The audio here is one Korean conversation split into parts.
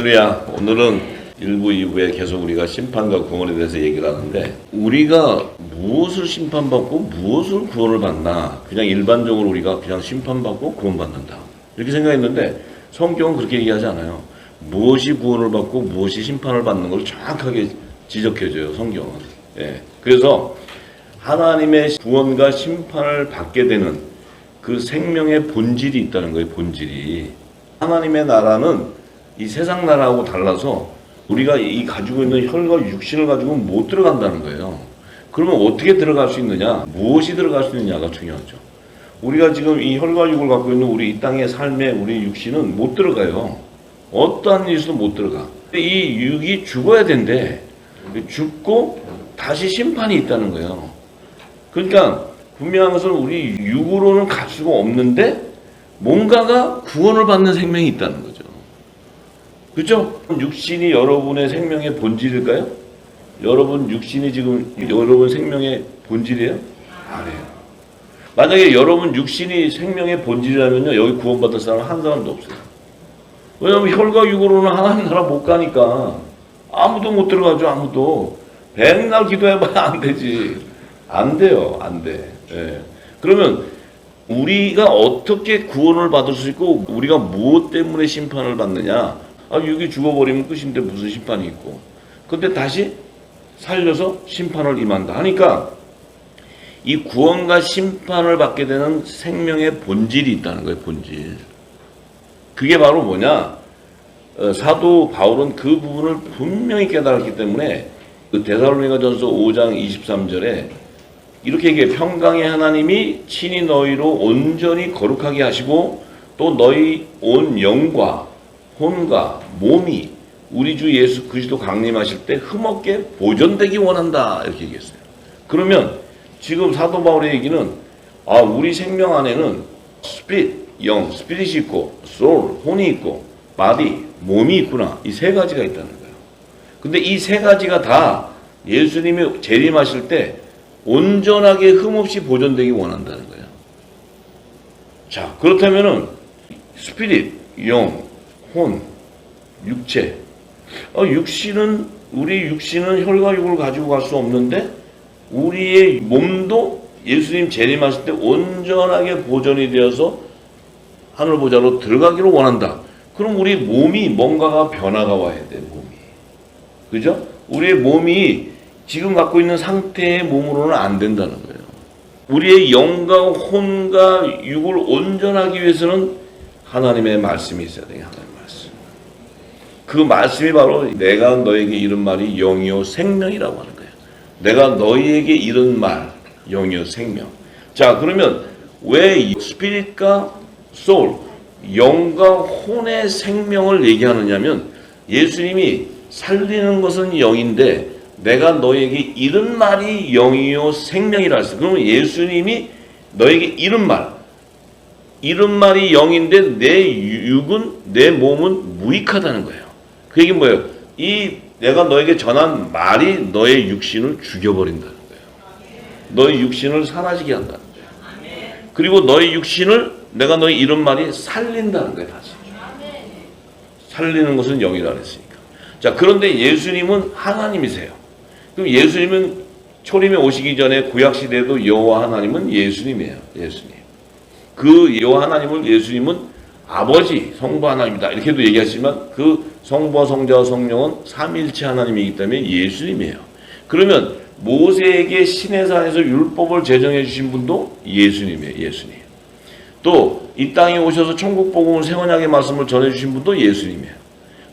할렐루야. 오늘은 1부, 2부에 계속 우리가 심판과 구원에 대해서 얘기를 하는데, 우리가 무엇을 심판받고 무엇을 구원을 받나, 그냥 일반적으로 우리가 그냥 심판받고 구원받는다 이렇게 생각했는데, 성경은 그렇게 얘기하지 않아요. 무엇이 구원을 받고 무엇이 심판을 받는 걸 정확하게 지적해줘요, 성경은. 예. 그래서 하나님의 구원과 심판을 받게 되는 그 생명의 본질이 있다는 거예요. 본질이. 하나님의 나라는 이 세상 나라하고 달라서 우리가 이 가지고 있는 혈과 육신을 가지고는 못 들어간다는 거예요. 그러면 어떻게 들어갈 수 있느냐, 무엇이 들어갈 수 있느냐가 중요하죠. 우리가 지금 이 혈과 육을 갖고 있는 우리 이 땅의 삶에 우리 육신은 못 들어가요. 어떠한 일에서도 못 들어가. 이 육이 죽어야 된대. 죽고 다시 심판이 있다는 거예요. 그러니까 분명한 것은 우리 육으로는 갈 수가 없는데 뭔가가 구원을 받는 생명이 있다는 거죠. 그렇죠? 육신이 여러분의 생명의 본질일까요? 여러분 육신이 지금 여러분 생명의 본질이에요? 아니에요. 만약에 여러분 육신이 생명의 본질이라면요, 여기 구원받을 사람 한 사람도 없어요. 왜냐하면 혈과 육으로는 하나님 나라 못 가니까. 아무도 못 들어가죠. 아무도. 백날 기도해봐야 안 되지. 안 돼요. 안 돼. 예. 그러면 우리가 어떻게 구원을 받을 수 있고 우리가 무엇 때문에 심판을 받느냐. 육이 죽어버리면 끝인데 무슨 심판이 있고. 근데 다시 살려서 심판을 임한다 하니까 이 구원과 심판을 받게 되는 생명의 본질이 있다는 거예요. 본질. 그게 바로 뭐냐. 사도 바울은 그 부분을 분명히 깨달았기 때문에 그 데살로니가전서 5장 23절에 이렇게 얘기해. 평강의 하나님이 친히 너희로 온전히 거룩하게 하시고 또 너희 온 영과 혼과 몸이 우리 주 예수 그리스도 강림하실 때 흠없게 보존되기 원한다 이렇게 얘기했어요. 그러면 지금 사도 바울의 얘기는 우리 생명 안에는 스피릿, 영, 스피릿이 있고 소울, 혼이 있고 바디, 몸이 있구나. 이 세 가지가 있다는 거예요. 근데 이 세 가지가 다 예수님이 재림하실 때 온전하게 흠없이 보존되기 원한다는 거예요. 자, 그렇다면은 스피릿, 영, 혼, 육체. 우리 육신은 혈과 육을 가지고 갈 수 없는데 우리의 몸도 예수님 재림하실 때 온전하게 보존이 되어서 하늘 보좌로 들어가기를 원한다. 그럼 우리 몸이 뭔가가 변화가 와야 돼. 몸이. 그죠? 우리의 몸이 지금 갖고 있는 상태의 몸으로는 안 된다는 거예요. 우리의 영과 혼과 육을 온전하기 위해서는 하나님의 말씀이 있어야 돼요. 하나님의 말씀. 그 말씀이 바로 내가 너에게 이른 말이 영이요 생명이라고 하는 거예요. 내가 너희에게 이른 말 영이요 생명. 자, 그러면 왜 스피릿과 소울, 영과 혼의 생명을 얘기하느냐면 예수님이 살리는 것은 영인데 내가 너에게 이른 말이 영이요 생명이라 했어요. 그러면 예수님이 너에게 이른 말이 영인데 내 육은, 내 몸은 무익하다는 거예요. 그 얘기는 뭐예요? 내가 너에게 전한 말이 너의 육신을 죽여버린다는 거예요. 너의 육신을 사라지게 한다는 거예요. 그리고 너의 육신을 내가 너의 이런 말이 살린다는 거예요. 다시. 살리는 것은 영이라 그랬으니까. 자, 그런데 예수님은 하나님이세요. 그럼 예수님은 초림에 오시기 전에 구약시대에도 여호와 하나님은 예수님이에요. 예수님. 그 여호와 하나님을 예수님은 아버지, 성부 하나님이다 이렇게도 얘기하지만 그 성부와 성자와 성령은 삼일체 하나님이기 때문에 예수님이에요. 그러면 모세에게 시내산에서 율법을 제정해 주신 분도 예수님이에요. 예수님. 또 이 땅에 오셔서 천국 복음을 새 언약의 말씀을 전해 주신 분도 예수님이에요.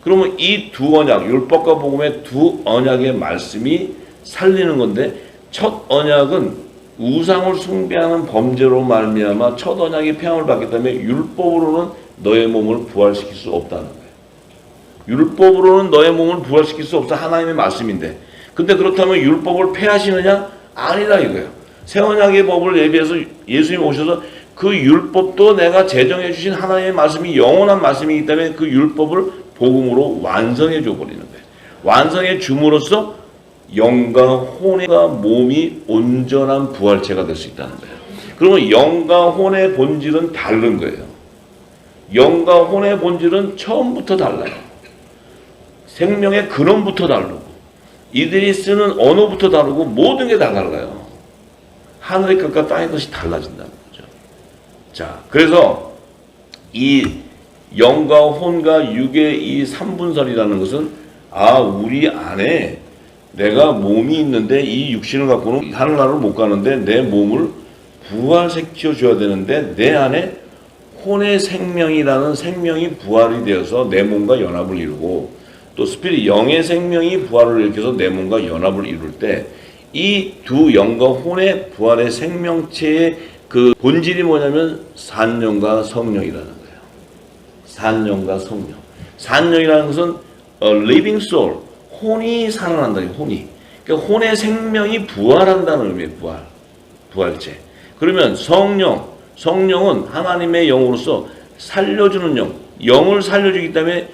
그러면 이 두 언약, 율법과 복음의 두 언약의 말씀이 살리는 건데 첫 언약은 우상을 숭배하는 범죄로 말미암아 첫 언약이 폐함을 받기 때문에 율법으로는 너의 몸을 부활시킬 수 없다는 거예요. 율법으로는 너의 몸을 부활시킬 수 없어. 하나님의 말씀인데. 근데 그렇다면 율법을 폐하시느냐? 아니라 이거예요. 새 언약의 법을 예비해서 예수님 오셔서 그 율법도 내가 제정해 주신 하나님의 말씀이 영원한 말씀이기 때문에 그 율법을 복음으로 완성해 줘 버리는 거예요. 완성해 줌으로써 영과 혼과 몸이 온전한 부활체가 될 수 있다는 거예요. 그러면 영과 혼의 본질은 다른 거예요. 영과 혼의 본질은 처음부터 달라요. 생명의 근원부터 다르고 이들이 쓰는 언어부터 다르고 모든 게 다 달라요. 하늘의 것과 땅의 것이 달라진다는 거죠. 자, 그래서 이 영과 혼과 육의 이 삼분설이라는 것은 우리 안에 내가 몸이 있는데 이 육신을 갖고는 하늘나라를 못 가는데 내 몸을 부활시켜 줘야 되는데 내 안에 혼의 생명이라는 생명이 부활이 되어서 내 몸과 연합을 이루고 또 스피릿 영의 생명이 부활을 일으켜서 내 몸과 연합을 이룰 때 이 두 영과 혼의 부활의 생명체의 그 본질이 뭐냐면 산영과 성령이라는 거예요. 산영과 성령. 산영이라는 것은 living soul, 혼이 살아난다. 혼이. 그러니까 혼의 생명이 부활한다는 의미예요. 부활체. 그러면 성령은 하나님의 영으로서 살려주는 영을 살려주기 때문에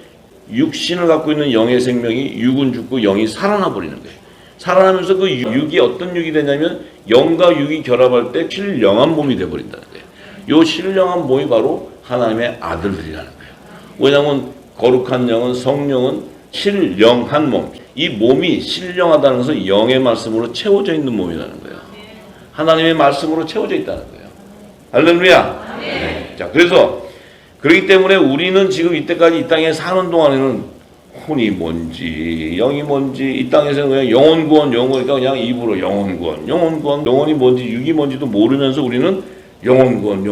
육신을 갖고 있는 영의 생명이 육은 죽고 영이 살아나 버리는 거예요. 살아나면서 그 육이 어떤 육이 되냐면 영과 육이 결합할 때 신령한 몸이 되어버린다는 거예요. 이 신령한 몸이 바로 하나님의 아들들이라는 거예요. 왜냐하면 거룩한 영은 성령은 신령한 몸. 이 몸이 신령하다는 것은 영의 말씀으로 채워져 있는 몸이라는 거예요. 하나님의 말씀으로 채워져 있다는 거예요. 할렐루야. 네. 자, 그렇기 때문에 우리는 지금 이때까지 이 땅에 사는 동안에는 혼이 뭔지 영이 뭔지 이 땅에서는 그냥 영혼구원 그러니까 그냥 입으로 영혼구원 영혼이 뭔지 육이 뭔지도 모르면서 우리는 영혼구원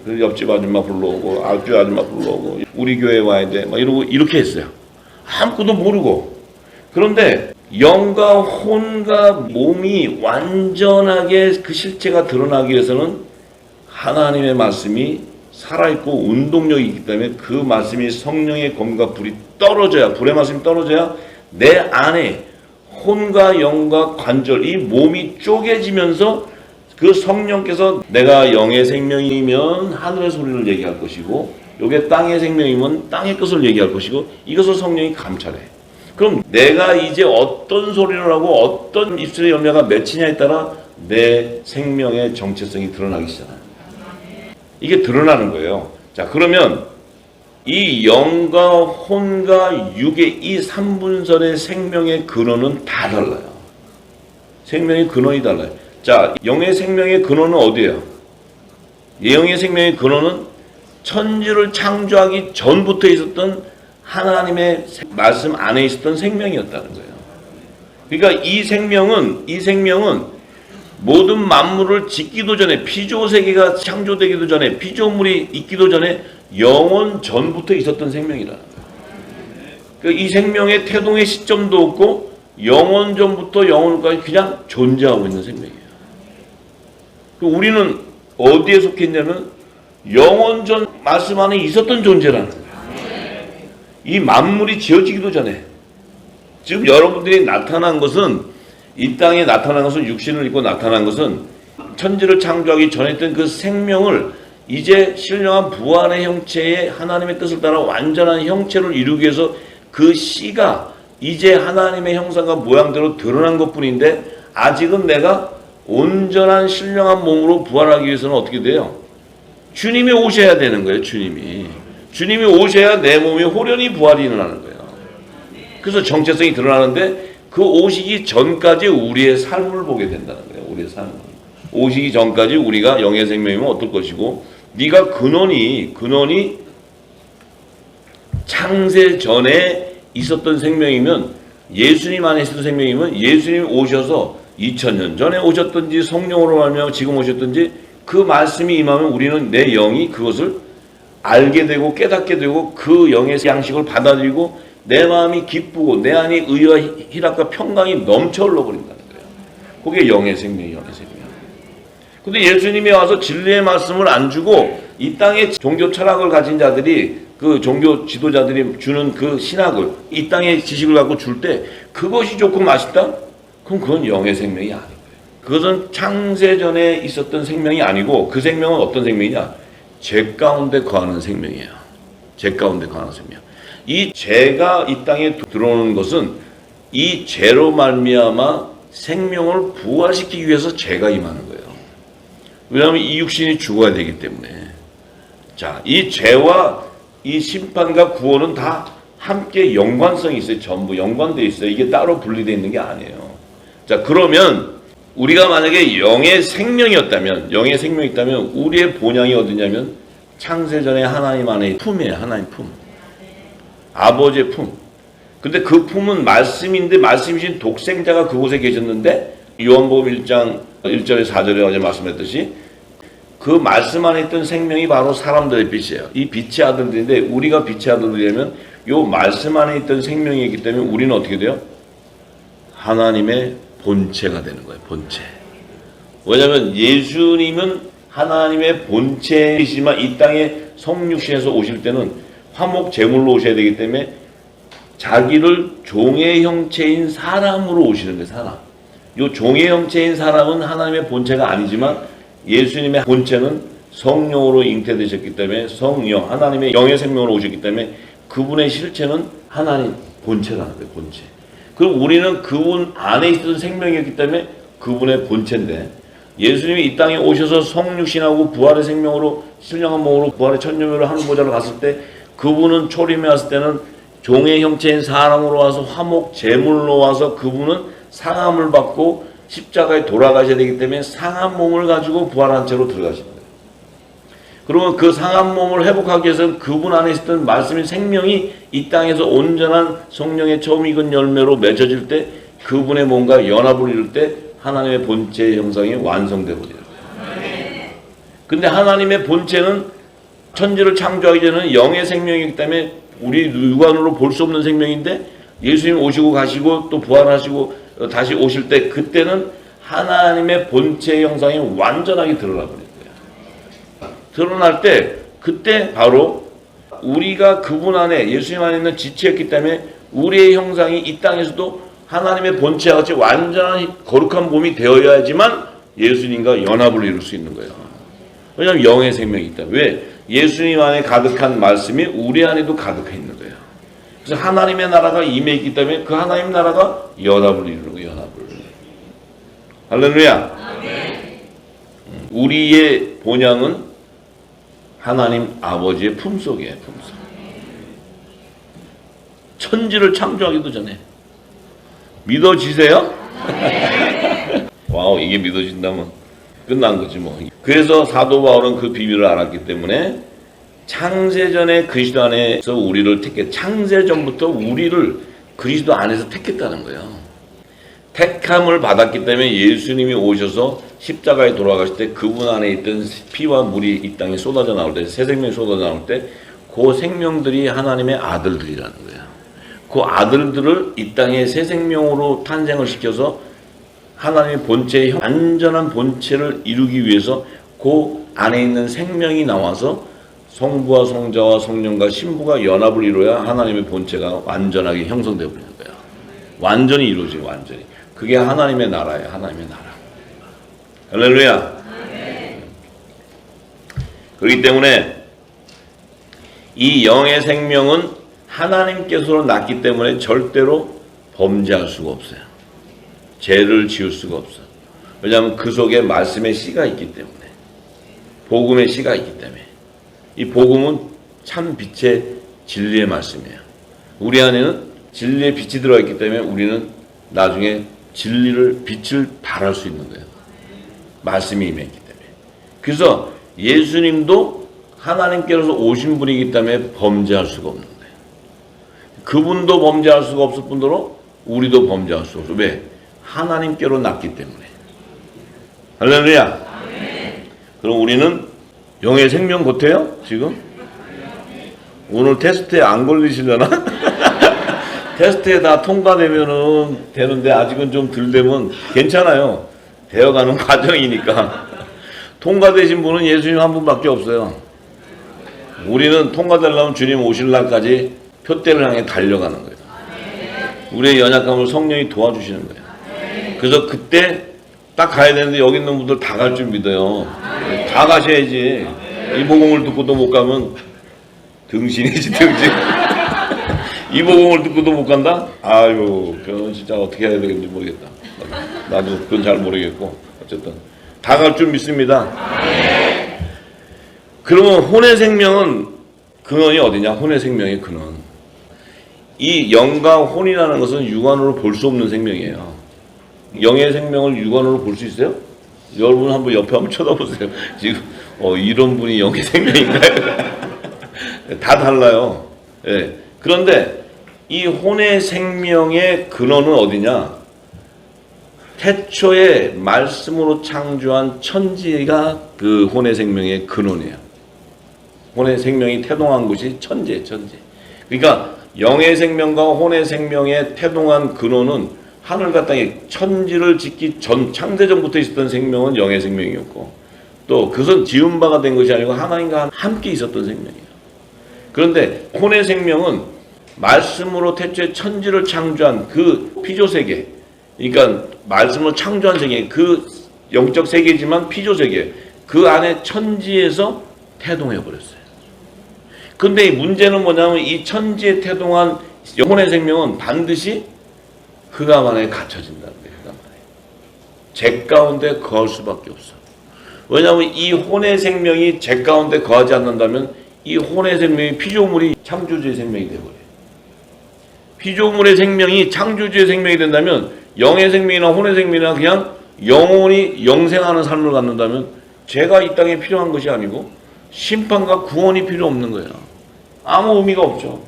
그 옆집 아줌마 불러오고 앞집 아줌마 불러오고 우리 교회 와야 돼 막 이러고 이렇게 했어요. 아무것도 모르고. 그런데 영과 혼과 몸이 완전하게 그 실체가 드러나기 위해서는 하나님의 말씀이 살아있고 운동력이 있기 때문에 그 말씀이 성령의 검과 불이 떨어져야, 불의 말씀이 떨어져야 내 안에 혼과 영과 관절, 이 몸이 쪼개지면서 그 성령께서 내가 영의 생명이면 하늘의 소리를 얘기할 것이고 요게 땅의 생명이면 땅의 것을 얘기할 것이고 이것을 성령이 감찰해. 그럼 내가 이제 어떤 소리를 하고 어떤 입술의 열매가 맺히냐에 따라 내 생명의 정체성이 드러나기 시작합니다. 이게 드러나는 거예요. 자, 그러면 이 영과 혼과 육의 이 삼분설의 생명의 근원은 다 달라요. 생명의 근원이 달라요. 자, 영의 생명의 근원은 어디예요? 영의 생명의 근원은 천지를 창조하기 전부터 있었던 하나님의 말씀 안에 있었던 생명이었다는 거예요. 그러니까 이 생명은 모든 만물을 짓기도 전에 피조 세계가 창조되기도 전에 피조물이 있기도 전에 영원 전부터 있었던 생명이라는 거예요. 그러니까 이 생명의 태동의 시점도 없고 영원 전부터 영원까지 그냥 존재하고 있는 생명이에요. 우리는 어디에 속해 있냐면 영원 전 말씀 안에 있었던 존재라는 거예요. 이 만물이 지어지기도 전에 지금 여러분들이 나타난 것은 이 땅에 나타난 것은 육신을 입고 나타난 것은 천지를 창조하기 전에 있던 그 생명을 이제 신령한 부활의 형체에 하나님의 뜻을 따라 완전한 형체를 이루기 위해서 그 씨가 이제 하나님의 형상과 모양대로 드러난 것뿐인데 아직은 내가 온전한 신령한 몸으로 부활하기 위해서는 어떻게 돼요? 주님이 오셔야 되는 거예요. 주님이 오셔야 내 몸이 호련히 부활이 일어나는 거예요. 그래서 정체성이 드러나는데 그 오시기 전까지 우리의 삶을 보게 된다는 거예요. 우리의 삶을. 오시기 전까지 우리가 영의 생명이면 어떨 것이고 네가 근원이 창세 전에 있었던 생명이면 예수님 안에 있었던 생명이면 예수님이 오셔서 2000년 전에 오셨든지 성령으로 말미암아 지금 오셨든지 그 말씀이 임하면 우리는 내 영이 그것을 알게 되고 깨닫게 되고 그 영의 양식을 받아들이고 내 마음이 기쁘고 내 안이 의와 희락과 평강이 넘쳐 흘러버린다는 거예요. 그게 영의 생명이에요. 근데 예수님이 와서 진리의 말씀을 안 주고 이 땅에 종교 철학을 가진 자들이 그 종교 지도자들이 주는 그 신학을 이 땅의 지식을 갖고 줄 때 그것이 좋고 맛있다? 그럼 그건 영의 생명이 아닌 거예요. 그것은 창세 전에 있었던 생명이 아니고 그 생명은 어떤 생명이냐? 죄 가운데 거하는 생명이에요. 죄 가운데 거하는 생명. 이 죄가 이 땅에 들어오는 것은 이 죄로 말미암아 생명을 부활시키기 위해서 죄가 임하는 거예요. 왜냐하면 이 육신이 죽어야 되기 때문에. 자, 이 죄와 이 심판과 구원은 다 함께 연관성이 있어요. 전부 연관되어 있어요. 이게 따로 분리되어 있는 게 아니에요. 자, 그러면 우리가 만약에 영의 생명이었다면, 영의 생명이 있다면 우리의 본향이 어디냐면 창세전에 하나님 안에 품이에요. 하나님 품. 아버지의 품. 근데 그 품은 말씀인데 말씀이신 독생자가 그곳에 계셨는데 요한복음 1장 1절에 4절에 어제 말씀했듯이 그 말씀 안에 있던 생명이 바로 사람들의 빛이에요. 이 빛의 아들들인데 우리가 빛의 아들들이라면 요 말씀 안에 있던 생명이 있기 때문에 우리는 어떻게 돼요? 하나님의 본체가 되는 거예요. 본체. 왜냐하면 예수님은 하나님의 본체이시지만 이 땅에 성육신에서 오실 때는 화목 제물로 오셔야 되기 때문에 자기를 종의 형체인 사람으로 오시는 거예요. 사람. 요 종의 형체인 사람은 하나님의 본체가 아니지만 예수님의 본체는 성령으로 잉태되셨기 때문에 성령, 하나님의 영의 생명으로 오셨기 때문에 그분의 실체는 하나님 본체라는 거예요. 본체. 그럼 우리는 그분 안에 있던 생명이었기 때문에 그분의 본체인데 예수님이 이 땅에 오셔서 성육신하고 부활의 생명으로 신령한 몸으로 부활의 천년으로 하늘보좌로 갔을 때 그분은 초림에 왔을 때는 종의 형체인 사람으로 와서 화목 제물로 와서 그분은 상함을 받고 십자가에 돌아가셔야 되기 때문에 상한 몸을 가지고 부활한 채로 들어가신 거예요. 그러면 그 상한 몸을 회복하기 위해서는 그분 안에 있었던 말씀인 생명이 이 땅에서 온전한 성령의 처음 익은 열매로 맺어질 때 그분의 몸과 연합을 이룰 때 하나님의 본체의 형상이 완성되고 있는 거예요. 근데 하나님의 본체는 천지를 창조하기 전에는 영의 생명이기 때문에 우리 육안으로 볼 수 없는 생명인데 예수님 오시고 가시고 또 부활하시고 다시 오실 때 그때는 하나님의 본체의 형상이 완전하게 드러나 버린 거예요. 드러날 때 그때 바로 우리가 그분 안에 예수님 안에 있는 지체였기 때문에 우리의 형상이 이 땅에서도 하나님의 본체와 같이 완전한 거룩한 몸이 되어야지만 예수님과 연합을 이룰 수 있는 거예요. 왜냐하면 영의 생명이 있다. 왜? 예수님 안에 가득한 말씀이 우리 안에도 가득해 있는 거예요. 그래서 하나님의 나라가 임해 있기 때문에 그 하나님 나라가 연합을 이루는 거예요. 연합을. 할렐루야. 우리의 본향은 하나님 아버지의 품속이에요. 품속. 천지를 창조하기도 전에. 믿어지세요? 와우, 이게 믿어진다면 끝난 거지 뭐. 그래서 사도 바울은 그 비밀을 알았기 때문에 창세전에 그리스도 안에서 우리를 창세전부터 우리를 그리스도 안에서 택했다는 거예요. 택함을 받았기 때문에 예수님이 오셔서 십자가에 돌아가실 때 그분 안에 있던 피와 물이 이 땅에 쏟아져 나올 때, 새 생명이 쏟아져 나올 때 그 생명들이 하나님의 아들들이라는 거예요. 그 아들들을 이 땅에 새 생명으로 탄생을 시켜서 하나님의 본체의 완전한 본체를 이루기 위해서 그 안에 있는 생명이 나와서 성부와 성자와 성령과 신부가 연합을 이루어야 하나님의 본체가 완전하게 형성되어 버리는 거예요. 완전히 이루어져요. 완전히. 그게 하나님의 나라예요. 하나님의 나라. 할렐루야. 그렇기 때문에 이 영의 생명은 하나님께서 낳기 때문에 절대로 범죄할 수가 없어요. 죄를 지을 수가 없어요. 왜냐하면 그 속에 말씀의 씨가 있기 때문에, 복음의 씨가 있기 때문에. 이 복음은 참 빛의 진리의 말씀이에요. 우리 안에는 진리의 빛이 들어있기 때문에 우리는 나중에 진리를, 빛을 발할 수 있는 거예요. 말씀이 임했기 때문에. 그래서 예수님도 하나님께로서 오신 분이기 때문에 범죄할 수가 없는 거예요. 그분도 범죄할 수가 없을 뿐더러 우리도 범죄할 수가 없어요. 왜? 하나님께로 낳기 때문에. 할렐루야. 그럼 우리는 영의 생명 같아요? 지금? 오늘 테스트에 안 걸리시려나? 테스트에 다 통과되면은 되는데 아직은 좀 덜 되면 괜찮아요. 되어가는 과정이니까. 통과되신 분은 예수님 한 분밖에 없어요. 우리는 통과되려면 주님 오실 날까지 표대를 향해 달려가는 거예요. 우리의 연약함을 성령이 도와주시는 거예요. 그래서 그때 딱 가야 되는데 여기 있는 분들 다 갈 줄 믿어요. 다 가셔야지. 이 복음을 듣고도 못 가면 등신이지 등신. 이 복음을 듣고도 못 간다? 아유, 그건 진짜 어떻게 해야 되는지 모르겠다. 나도 그건 잘 모르겠고 어쨌든 다 갈 줄 믿습니다. 그러면 혼의 생명은 근원이 어디냐? 혼의 생명의 근원. 이 영과 혼이라는 것은 육안으로 볼 수 없는 생명이에요. 영의 생명을 육안으로 볼 수 있어요? 여러분 한번 옆에 한번 쳐다보세요. 지금 이런 분이 영의 생명인가요? 다 달라요. 예. 그런데 이 혼의 생명의 근원은 어디냐? 태초에 말씀으로 창조한 천지가 그 혼의 생명의 근원이에요. 혼의 생명이 태동한 곳이 천지예요, 천지. 그러니까 영의 생명과 혼의 생명의 태동한 근원은 하늘과 땅에 천지를 짓기 전 창세전부터 있었던 생명은 영의 생명이었고, 또 그것은 지은 바가 된 것이 아니고 하나님과 함께 있었던 생명이에요. 그런데 혼의 생명은 말씀으로 태초에 천지를 창조한 그 피조세계, 그러니까 말씀으로 창조한 세계, 그 영적 세계지만 피조세계, 그 안에 천지에서 태동해버렸어요. 근데 이 문제는 뭐냐면 이 천지에 태동한 영혼의 생명은 반드시 흑암 안에 갇혀진다는 거예요. 흑암 안에. 재 가운데 거할 수밖에 없어. 왜냐하면 이 혼의 생명이 재 가운데 거하지 않는다면 이 혼의 생명이 피조물이 창조주의 생명이 되어버려요. 피조물의 생명이 창조주의 생명이 된다면 영의 생명이나 혼의 생명이나 그냥 영원히 영생하는 삶을 갖는다면 죄가 이 땅에 필요한 것이 아니고 심판과 구원이 필요 없는 거예요. 아무 의미가 없죠.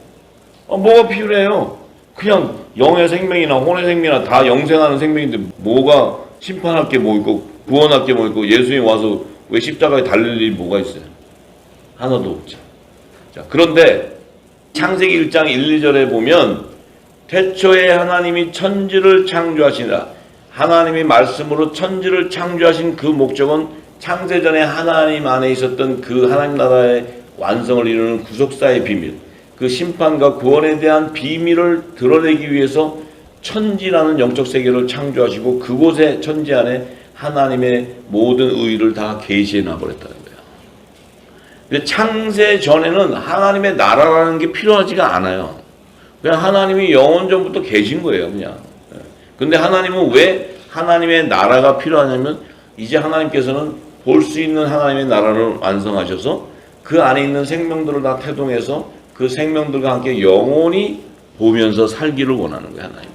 뭐가 필요해요? 그냥 영의 생명이나 혼의 생명이나 다 영생하는 생명인데 뭐가 심판할 게 뭐 있고 구원할 게 뭐 있고 예수님 와서 왜 십자가에 달릴 일이 뭐가 있어요? 하나도 없죠. 자, 그런데 창세기 1장 1, 2절에 보면 태초에 하나님이 천지를 창조하시니라. 하나님이 말씀으로 천지를 창조하신 그 목적은 창세전에 하나님 안에 있었던 그 하나님 나라의 완성을 이루는 구속사의 비밀, 그 심판과 구원에 대한 비밀을 드러내기 위해서 천지라는 영적 세계를 창조하시고 그곳에 천지 안에 하나님의 모든 의의를 다 계시해 놔버렸다는 거예요. 창세 전에는 하나님의 나라라는 게 필요하지가 않아요. 그냥 하나님이 영원 전부터 계신 거예요, 그냥. 근데 하나님은 왜 하나님의 나라가 필요하냐면 이제 하나님께서는 볼 수 있는 하나님의 나라를 완성하셔서 그 안에 있는 생명들을 다 태동해서 그 생명들과 함께 영원히 보면서 살기를 원하는 거예요, 하나님이.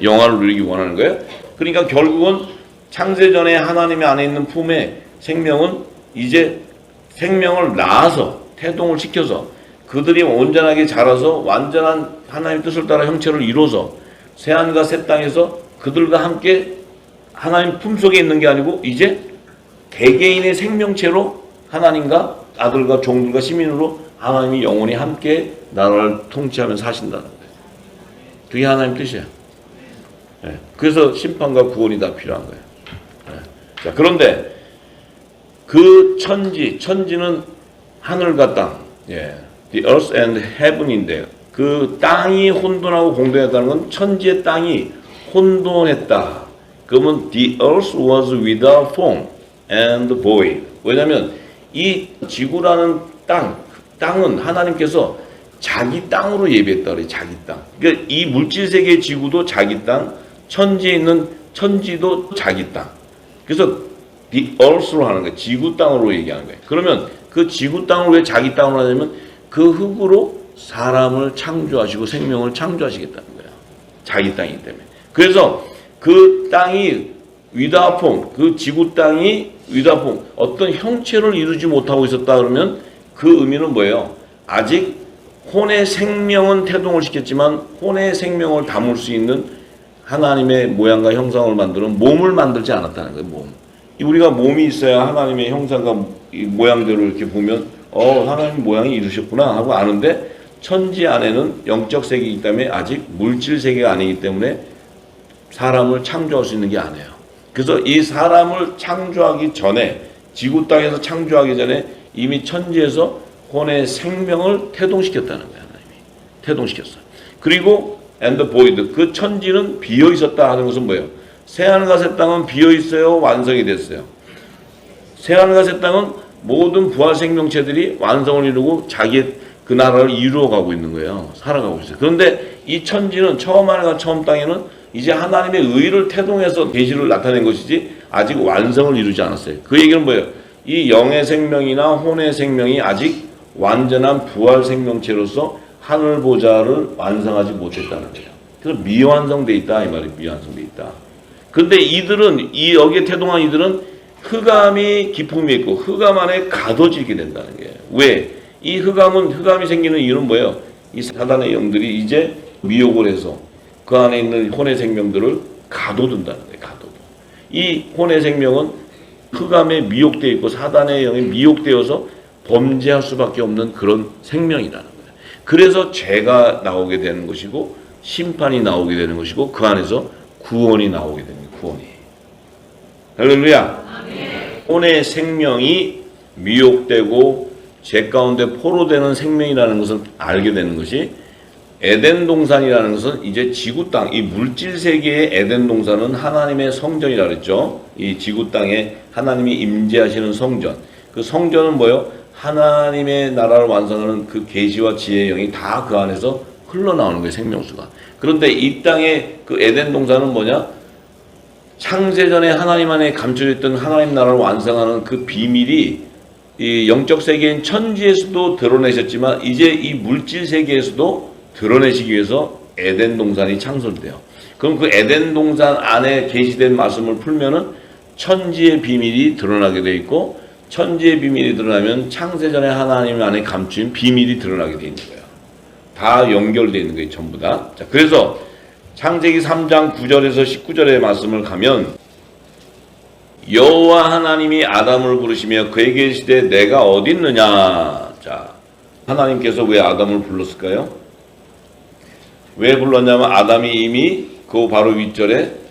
영화를 누리기 원하는 거예요. 그러니까 결국은 창세전에 하나님의 안에 있는 품에 생명은 이제 생명을 낳아서 태동을 시켜서 그들이 온전하게 자라서 완전한 하나님의 뜻을 따라 형체를 이루어서 새하늘과 새 땅에서 그들과 함께 하나님 품속에 있는 게 아니고 이제 개개인의 생명체로 하나님과 아들과 종들과 시민으로 하나님이 영원히 함께 나라를 통치하며 사신다는 거예요. 그게 하나님 뜻이에요. 네. 그래서 심판과 구원이 다 필요한 거예요. 네. 자, 그런데 그 천지는 하늘과 땅, 예, the earth and heaven인데요. 그 땅이 혼돈하고 공동했다는 건 천지의 땅이 혼돈했다. 그러면 the earth was without form and void. 왜냐하면 이 지구라는 땅은 하나님께서 자기 땅으로 예비했다 그래요. 자기 땅. 그러니까 이 물질 세계의 지구도 자기 땅, 천지에 있는 천지도 자기 땅. 그래서 the earth로 하는 거예요. 지구 땅으로 얘기하는 거예요. 그러면 그 지구 땅을 왜 자기 땅으로 하냐면 그 흙으로 사람을 창조하시고 생명을 창조하시겠다는 거예요. 자기 땅이기 때문에. 그래서 그 땅이 without form, 그 지구 땅이 without form, 어떤 형체를 이루지 못하고 있었다 그러면 그 의미는 뭐예요? 아직 혼의 생명은 태동을 시켰지만 혼의 생명을 담을 수 있는 하나님의 모양과 형상을 만드는 몸을 만들지 않았다는 거예요. 몸. 우리가 몸이 있어야 하나님의 형상과 모양대로 이렇게 보면 하나님 모양이 이루셨구나 하고 아는데 천지 안에는 영적 세계이기 때문에 아직 물질 세계가 아니기 때문에 사람을 창조할 수 있는 게 아니에요. 그래서 이 사람을 창조하기 전에 지구 땅에서 창조하기 전에 이미 천지에서 혼의 생명을 태동시켰다는 거예요. 하나님이 태동시켰어요. 그리고 and void, 그 천지는 비어 있었다 하는 것은 뭐예요? 새하늘과 새 땅은 비어 있어요. 완성이 됐어요. 새하늘과 새 땅은 모든 부활 생명체들이 완성을 이루고 자기의 그 나라를 이루어가고 있는 거예요. 살아가고 있어요. 그런데 이 천지는 처음 하늘과 처음 땅에는 이제 하나님의 의를 태동해서 계시를 나타낸 것이지 아직 완성을 이루지 않았어요. 그 얘기는 뭐예요? 이 영의 생명이나 혼의 생명이 아직 완전한 부활 생명체로서 하늘 보좌를 완성하지 못했다는 거예요. 그래서 미완성돼 있다 이 말이 미완성돼 있다. 근데 이들은 이 여기에 태동한 이들은 흑암이 기품이 있고 흑암 안에 가둬지게 된다는 거예요. 왜? 이 흑암이 생기는 이유는 뭐예요? 이 사단의 영들이 이제 미혹을 해서 그 안에 있는 혼의 생명들을 가둬둔다는 거예요. 가둬둬. 이 혼의 생명은 흑암에 미혹되어 있고 사단의 영에 미혹되어서 범죄할 수밖에 없는 그런 생명이라는 거예요. 그래서 죄가 나오게 되는 것이고 심판이 나오게 되는 것이고 그 안에서 구원이 나오게 되는 거예요. 구원이. 할렐루야. 혼의 생명이 미혹되고 죄 가운데 포로되는 생명이라는 것을 알게 되는 것이 에덴 동산이라는 것은 이제 지구 땅, 이 물질 세계의 에덴 동산은 하나님의 성전이라 그랬죠. 이 지구 땅에 하나님이 임재하시는 성전. 그 성전은 뭐예요? 하나님의 나라를 완성하는 그 계시와 지혜의 영이 다 그 안에서 흘러나오는 거예요. 생명수가. 그런데 이 땅의 그 에덴 동산은 뭐냐? 창세전에 하나님 안에 감춰져 있던 하나님 나라를 완성하는 그 비밀이 이 영적 세계인 천지에서도 드러내셨지만 이제 이 물질 세계에서도 드러내시기 위해서 에덴 동산이 창설돼요. 그럼 그 에덴 동산 안에 계시된 말씀을 풀면은 천지의 비밀이 드러나게 돼 있고 천지의 비밀이 드러나면 창세전에 하나님 안에 감추인 비밀이 드러나게 돼 있는 거예요. 다 연결되어 있는 거예요. 전부 다. 자, 그래서 창세기 3장 9절에서 19절의 말씀을 가면 여호와 하나님이 아담을 부르시며 그에게 이르시되 내가 어디 있느냐. 자, 하나님께서 왜 아담을 불렀을까요? 왜 불렀냐면 아담이 이미 그 바로 윗절에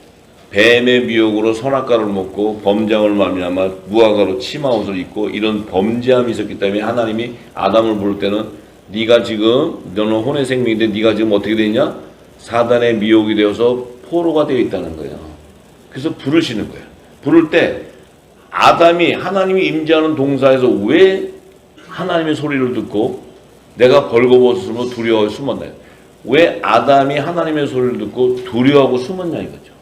뱀의 미혹으로 선악과를 먹고 범죄함을 말미암아 무화과로 치마옷을 입고 이런 범죄함이 있었기 때문에 하나님이 아담을 부를 때는 네가 지금 너는 혼의 생명인데 네가 지금 어떻게 되냐? 사단의 미혹이 되어서 포로가 되어 있다는 거예요. 그래서 부르시는 거예요. 부를 때 아담이 하나님이 임재하는 동사에서 왜 하나님의 소리를 듣고 내가 벌거벗으며 두려워 숨었나요? 왜 아담이 하나님의 소리를 듣고 두려워하고 숨었냐 이거죠.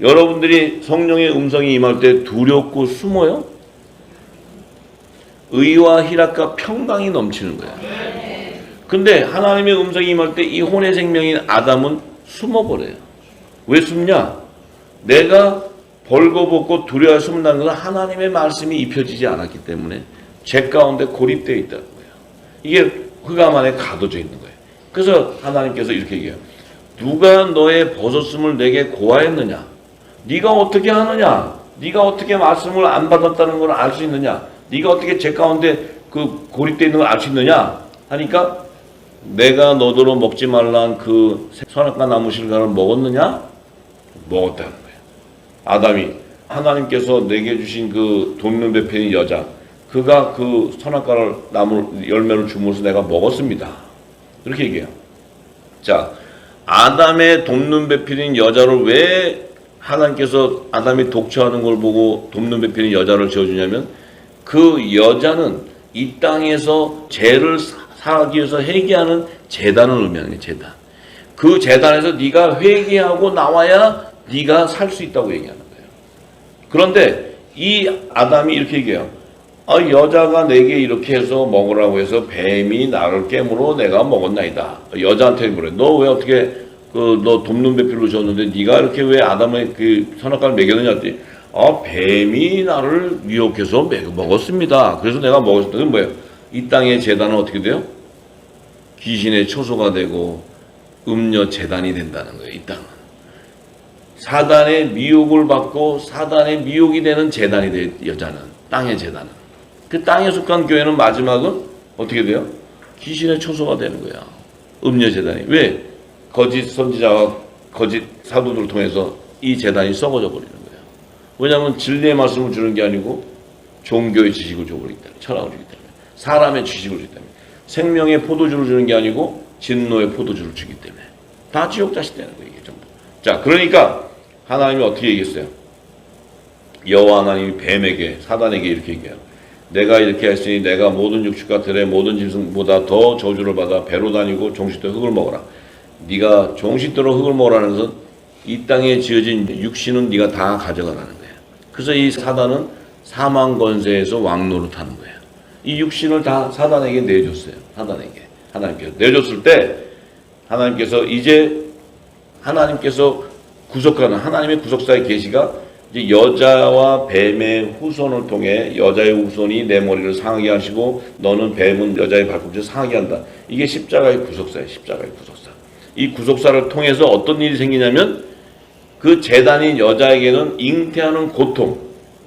여러분들이 성령의 음성이 임할 때 두렵고 숨어요? 의와 희락과 평강이 넘치는 거예요. 근데 하나님의 음성이 임할 때 이 혼의 생명인 아담은 숨어버려요. 왜 숨냐? 내가 벌거벗고 두려워 숨는다는 것은 하나님의 말씀이 입혀지지 않았기 때문에 죄 가운데 고립되어 있다는 거예요. 이게 흑암 안에 가둬져 있는 거예요. 그래서 하나님께서 이렇게 얘기해요. 누가 너의 벗었음을 내게 고하였느냐? 네가 어떻게 하느냐? 네가 어떻게 말씀을 안 받았다는 걸 알 수 있느냐? 네가 어떻게 죄 가운데 그 고립되어 있는 걸 알 수 있느냐? 하니까 내가 너더러 먹지 말란 그 선악과 나무 실과를 먹었느냐? 먹었다는 거예요. 아담이 하나님께서 내게 주신 그 돕는 베푸는 여자 그가 그 선악과를 나무 열매를 주면서 내가 먹었습니다. 이렇게 얘기해요. 자, 아담의 돕는 베푸는 여자를 왜 하나님께서 아담이 독처하는 걸 보고 돕는 베푸는 여자를 지어주냐면 그 여자는 이 땅에서 죄를 사하기 위해서 회개하는 제단을 의미하는 거예요. 제단. 그 제단에서 네가 회개하고 나와야 네가 살 수 있다고 얘기하는 거예요. 그런데 이 아담이 이렇게 얘기해요. 여자가 내게 이렇게 해서 먹으라고 해서 뱀이 나를 깨물어 내가 먹었나이다. 여자한테 그래. 너 왜 어떻게 너 돕는 베풀로 줬는데 네가 이렇게 왜 아담의 그 선악과를 먹였느냐 했더니 뱀이 나를 미혹해서 먹었습니다. 그래서 내가 먹었을 때는 뭐예요? 이 땅의 제단은 어떻게 돼요? 귀신의 초소가 되고 음녀 제단이 된다는 거예요. 이 땅은. 사단의 미혹을 받고 사단의 미혹이 되는 제단이 돼요. 여자는. 땅의 제단은. 그 땅에 속한 교회는 마지막은 어떻게 돼요? 귀신의 초소가 되는 거야. 음녀 제단이. 왜? 거짓 선지자와 거짓 사도들을 통해서 이 제단이 썩어져 버리는 거예요. 왜냐하면 진리의 말씀을 주는 게 아니고 종교의 지식을 줘버리기 때문에, 철학을 주기 때문에, 사람의 지식을 주기 때문에, 생명의 포도주를 주는 게 아니고 진노의 포도주를 주기 때문에 다 지옥 자식 되는 거예요. 이게 전부. 자, 그러니까 하나님이 어떻게 얘기했어요? 여호와 하나님이 뱀에게 사단에게 이렇게 얘기해요. 내가 이렇게 했으니 내가 모든 육축과 들의 모든 짐승보다 더 저주를 받아 배로 다니고 종식대로 흙을 먹어라. 네가 종식대로 흙을 먹으라는 것은 이 땅에 지어진 육신은 네가 다 가져가라는 거예요. 그래서 이 사단은 사망 권세에서 왕노릇하는 거예요. 이 육신을 다 사단에게 내줬어요. 사단에게. 하나님께서 내줬을 때 하나님께서 이제 하나님께서 구속하는 하나님의 구속사의 계시가 이제 여자와 뱀의 후손을 통해 여자의 후손이 내 머리를 상하게 하시고 너는 뱀은 여자의 발꿈치를 상하게 한다. 이게 십자가의 구속사예요. 십자가의 구속사. 이 구속사를 통해서 어떤 일이 생기냐면 그 제단인 여자에게는 잉태하는 고통,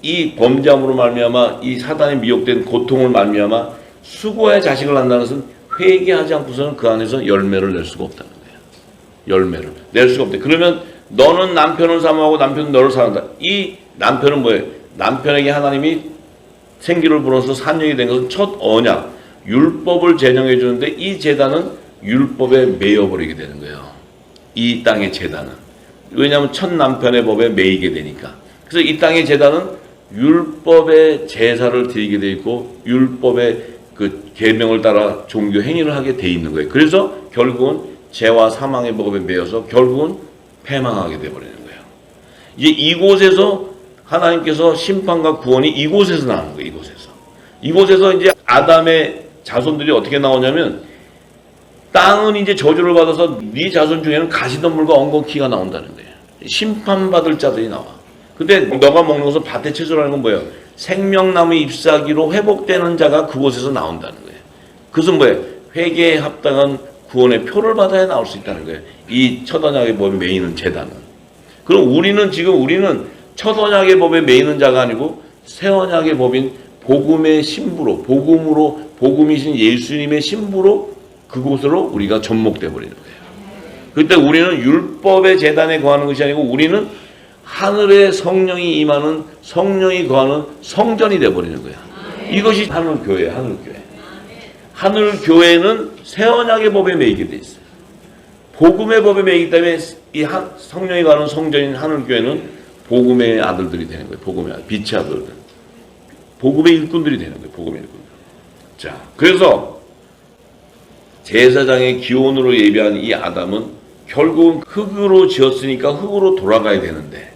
이 범죄함으로 말미암아 이 사단이 미혹된 고통을 말미암아 수고의 자식을 낳는다는 것은 회개하지 않고서는 그 안에서 열매를 낼 수가 없다는 거예요. 열매를 낼 수가 없대. 그러면 너는 남편을 사모하고 남편은 너를 사랑한다. 이 남편은 뭐예요? 남편에게 하나님이 생기를 불어서 산정이 된 것은 첫 언약, 율법을 제정해 주는데 이 제단은 율법에 매여버리게 되는 거예요. 이 땅의 제단은. 왜냐하면 첫 남편의 법에 매이게 되니까. 그래서 이 땅의 제단은 율법의 제사를 드리게 돼 있고 율법의 그 계명을 따라 종교 행위를 하게 돼 있는 거예요. 그래서 결국은 죄와 사망의 법에 매여서 결국은 패망하게 되어버리는 거예요. 이제 이곳에서 하나님께서 심판과 구원이 이곳에서 나오는 거예요. 이곳에서 이제 아담의 자손들이 어떻게 나오냐면 땅은 이제 저주를 받아서 네 자손 중에는 가시덤불과 엉겅퀴가 나온다는 거예요. 심판받을 자들이 나와. 근데 너가 먹는 것은 밭의 채소라는 건 뭐예요? 생명나무의 잎사귀로 회복되는 자가 그곳에서 나온다는 거예요. 그것은 뭐예요? 회개에 합당한 구원의 표를 받아야 나올 수 있다는 거예요. 이 첫 언약의 법에 매이는 제단은. 그럼 우리는 첫 언약의 법에 매이는 자가 아니고 새 언약의 법인 복음의 신부로, 복음이신 예수님의 신부로 그곳으로 우리가 접목돼 버리는 거예요. 그때 우리는 율법의 제단에 거하는 것이 아니고 우리는 하늘의 성령이 임하는 성령이 거하는 성전이 돼 버리는 거예요. 이것이 하늘교회예요. 하늘교회. 하늘교회는 새 언약의 법에 매이게 돼 있어요. 복음의 법에 매이기 때문에 이 성령이 거하는 성전인 하늘교회는 복음의 아들들이 되는 거예요. 복음의 아들, 빛의 아들들. 복음의 일꾼들이 되는 거예요. 복음의 일꾼들. 자, 그래서 제사장의 기원으로 예비한 이 아담은 결국은 흙으로 지었으니까 흙으로 돌아가야 되는데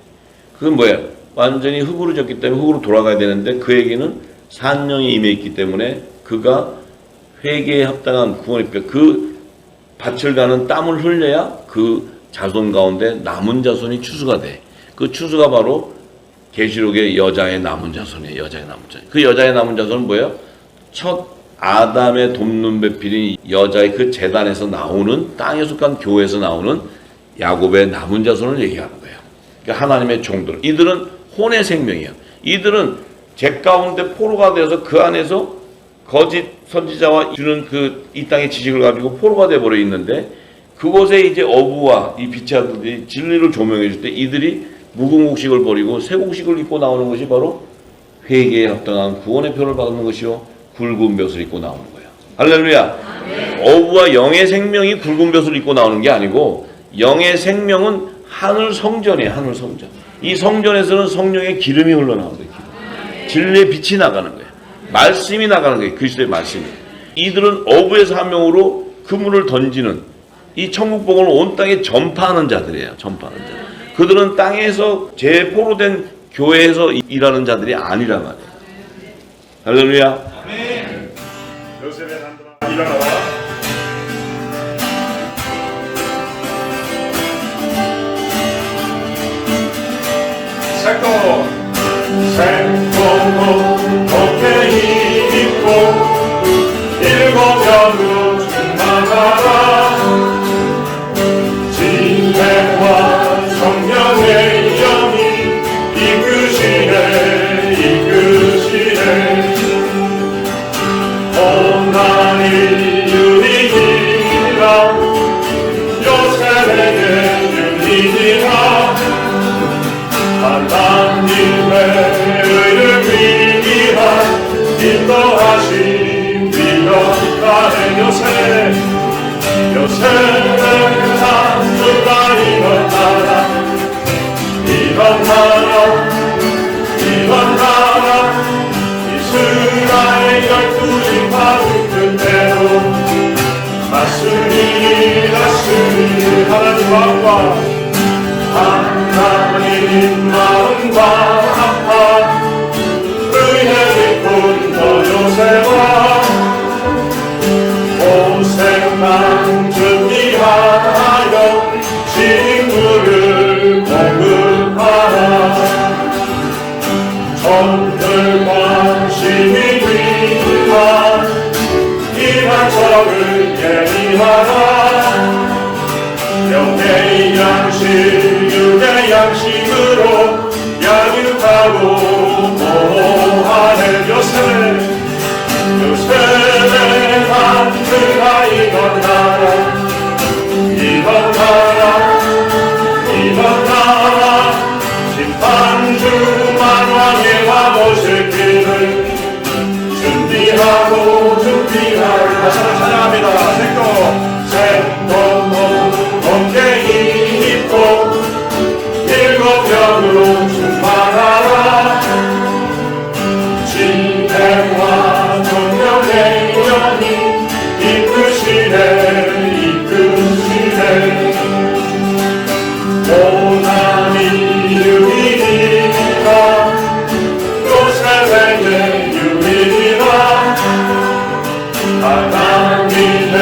그건 뭐야? 완전히 흙으로 지었기 때문에 흙으로 돌아가야 되는데 그에게는 산령이 임해 있기 때문에 그가 회개에 합당한 구원의 뼈, 그 밭을 가는 땀을 흘려야 그 자손 가운데 남은 자손이 추수가 돼. 그 추수가 바로 계시록의 여자의 남은 자손이에요. 여자의 남은 자손. 그 여자의 남은 자손은 뭐예요? 첫 아담의 돕는 배필인 여자의 그 제단에서 나오는 땅에 속한 교회에서 나오는 야곱의 남은 자손을 얘기하는 거예요. 그러니까 하나님의 종들. 이들은 혼의 생명이에요. 이들은 제 가운데 포로가 되어서 그 안에서 거짓 선지자와 주는 그 이 땅의 지식을 가지고 포로가 되어버려 있는데 그곳에 이제 어부와 이 빛의 아들들이 진리를 조명해 줄 때 이들이 묵은 곡식을 버리고 새 곡식을 입고 나오는 것이 바로 회개에 합당한 구원의 표를 받는 것이요 굵은 벼슬을 입고 나오는 거예요. 할렐루야. 어부와 영의 생명이 굵은 벼슬을 입고 나오는 게 아니고 영의 생명은 하늘 성전이에요. 하늘 성전. 이 성전에서는 성령의 기름이 흘러나오는 거예요. 기름. 진리의 빛이 나가는 거예요. 말씀이 나가는 거예요. 그리스도의 말씀이. 이들은 어부의 사명으로 그물을 던지는 이 천국복음을 온 땅에 전파하는 자들이에요. 전파하는 자들. 그들은 땅에서 재포로된 교회에서 일하는 자들이 아니라 말이에요. 할렐루야. 요셉의 남들아 일어나라. 색도로 어깨 입고 일곱 연으로 충만하라. 진리와 성령의 영이 이끄시네 이끄시네. 온난이 유리니라 요셉에게 유리니라. 하나님의 의를 위한 인도하심 위력하는 요셉. 요셉의 산수가 일어나라. 일어나라. 이스라엘 12지파 뜻대로 맞으니 하나님 마음과 하나님 마음과 합한 의의 깊은 너 요셉아. 예비하라 영의 양식 육의 양식으로 양육하고 보호하는 요셉의 단들아 일어나라 일어나라 심판주 만왕의 와보실 길을 준비하고 다시 한번 찬양합니다. 생동 번개이 입고 일곱 병으로 충만하라 진행과 정령의 영이 이끄시네 오나니 유일이라 요셉에게 유일이라 하나님의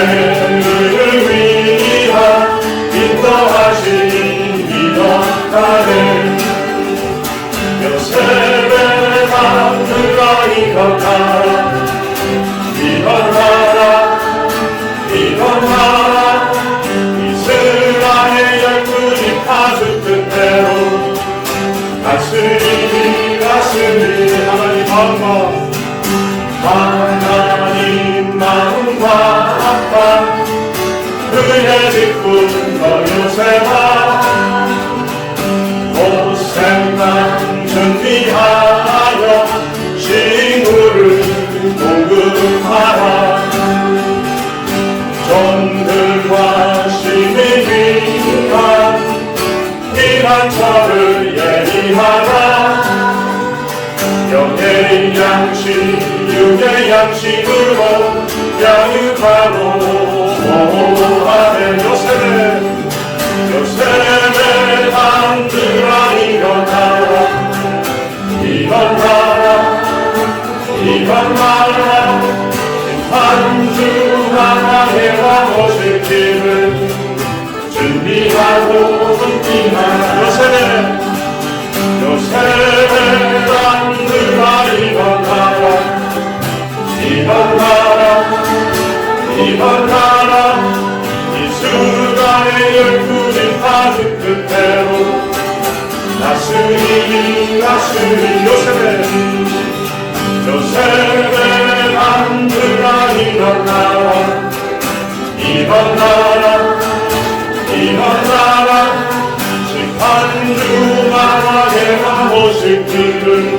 의를 위한 인도하신 이덕하네 요셉의 남들아 일어나라 이스라엘 12집 파수 뜻대로 다스리 하나님 마음과 아빠 그의 직분 너 요셉아 고생만 준비하여 식물을 공급하라 종들과 심히 위한 피난처를 예비하라 영의 양식 육의 양식으로 양육하고 보호하는 요셉의 단들아 일어나라 심판주 만왕의 와보실 길을 준비하라 요셉의 단들아 일어나라 이스라엘 12집 파수 끝대로 다스리 요셉의 단들아 일어나라 심판주 만왕의 와보실 길을